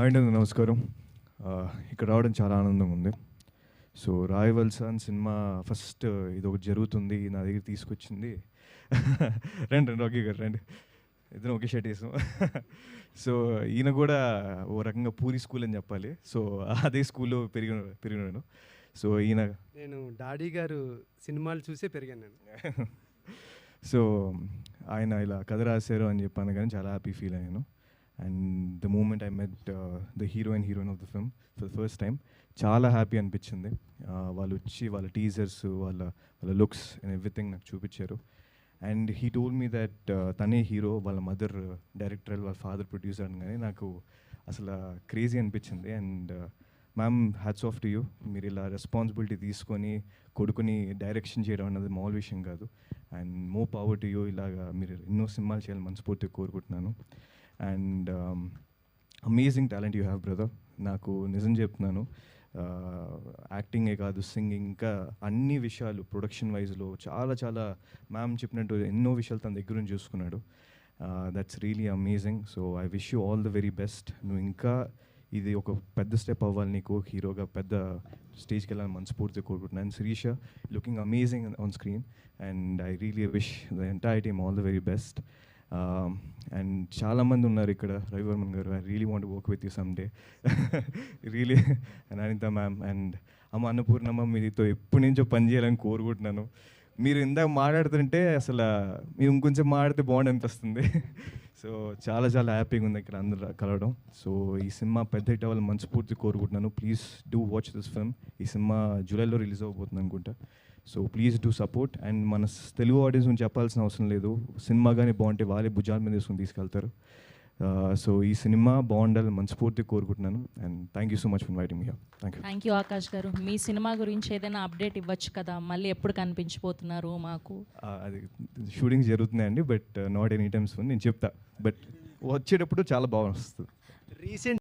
అండి నమస్కారం. ఇక్కడ రావడం చాలా ఆనందంగా ఉంది. So 'Roy Valsan' cinema first ఇదొకటి జరుగుతుంది నా దగ్గర తీసుకొచ్చింది. రండి రండి ఓకే గారు రండి, ఇద్దరం ఒకే షర్ట్ వేసాం. సో ఈయన కూడా ఓ రకంగా పూరి స్కూల్ అని చెప్పాలి. సో అదే స్కూల్లో పెరిగినాను. సో ఈయన నేను డాడీ గారు సినిమాలు చూసే పెరిగాను నేను. సో ఆయన ఇలా కథ రాశారు అని చెప్పాను కానీ చాలా హ్యాపీ ఫీల్ అయ్యాను. And the moment I met the hero and heroine of the film for the first time చాలా హ్యాపీ అనిపించింది. వాళ్ళు వచ్చి వాళ్ళ టీజర్స్ వాళ్ళ లుక్స్ అండ్ ఎవ్రీథింగ్ నాకు చూపించారు. And he told me that తనే హీరో, వాళ్ళ మదర్ డైరెక్టర్, వాళ్ళ ఫాదర్ ప్రొడ్యూసర్ అనగానే నాకు అసలు క్రేజీ అనిపించింది. And ma'am hats off to you. మీరు ఇలా రెస్పాన్సిబిలిటీ తీసుకొని కొడుకుని డైరెక్షన్ చేయడం అన్నది మామూలు విషయం కాదు. And more power to you. ఇలాగా మీరు ఎన్నో సినిమాలు చేయాలని మనస్ఫూర్తిగా కోరుకుంటున్నాను. And amazing talent you have brother. నాకు నిజం చెప్తున్నాను, యాక్టింగే కాదు సింగింగ్ ఇంకా అన్ని విషయాలు ప్రొడక్షన్ వైజ్లో చాలా చాలా మ్యామ్ చెప్పినట్టు ఎన్నో విషయాలు తన దగ్గర నుంచి చూసుకున్నాడు. That's really amazing. So I wish you all the very best. నువ్వు ఇంకా ఇది ఒక పెద్ద స్టెప్ అవ్వాలి, నీకు హీరోగా పెద్ద స్టేజ్కి వెళ్ళాలని మనస్ఫూర్తిగా కోరుకుంటున్నాను. Sirisha looking amazing on screen and I really wish the entire team all the very best. And చాలామంది ఉన్నారు ఇక్కడ, Ravivarman garu, I really want work with you some day really. And Anitha ma'am and అమ్మ అన్నపూర్ణమ్మ, మీతో ఎప్పటి నుంచో పని చేయాలని కోరుకుంటున్నాను. మీరు ఇందాక మాట్లాడుతుంటే అసలు మీరు ఇంకొంచెం మాట్లాడితే బాగుండి అనిపిస్తుంది. సో చాలా చాలా హ్యాపీగా ఉంది ఇక్కడ అందరూ కలవడం. సో ఈ సినిమా పెద్ద హిట్ అవ్వాలని మనస్ఫూర్తి కోరుకుంటున్నాను. Please do watch this film. ఈ సినిమా జూలైలో రిలీజ్ అవ్వబోతుంది అనుకుంటా. So please do support. And మన తెలుగు ఆడియన్స్ గురించి చెప్పాల్సిన అవసరం లేదు, సినిమా కానీ బాగుంటే వాళ్ళే భుజాల మీద తీసుకుని తీసుకెళ్తారు. సో ఈ సినిమా బాగుండాలని మనస్ఫూర్తి కోరుకుంటున్నాను. And thank you so much for inviting me here. Thank you Akash గారు. మీ సినిమా గురించి ఏదైనా అప్డేట్ ఇవ్వచ్చు కదా, మళ్ళీ ఎప్పుడు కనిపించిపోతున్నారు మాకు? అది షూటింగ్ జరుగుతున్నాయండి, బట్ నాట్ ఎనీ టైమ్స్ నేను చెప్తా, బట్ వచ్చేటప్పుడు చాలా బాగా వస్తుంది. రీసెంట్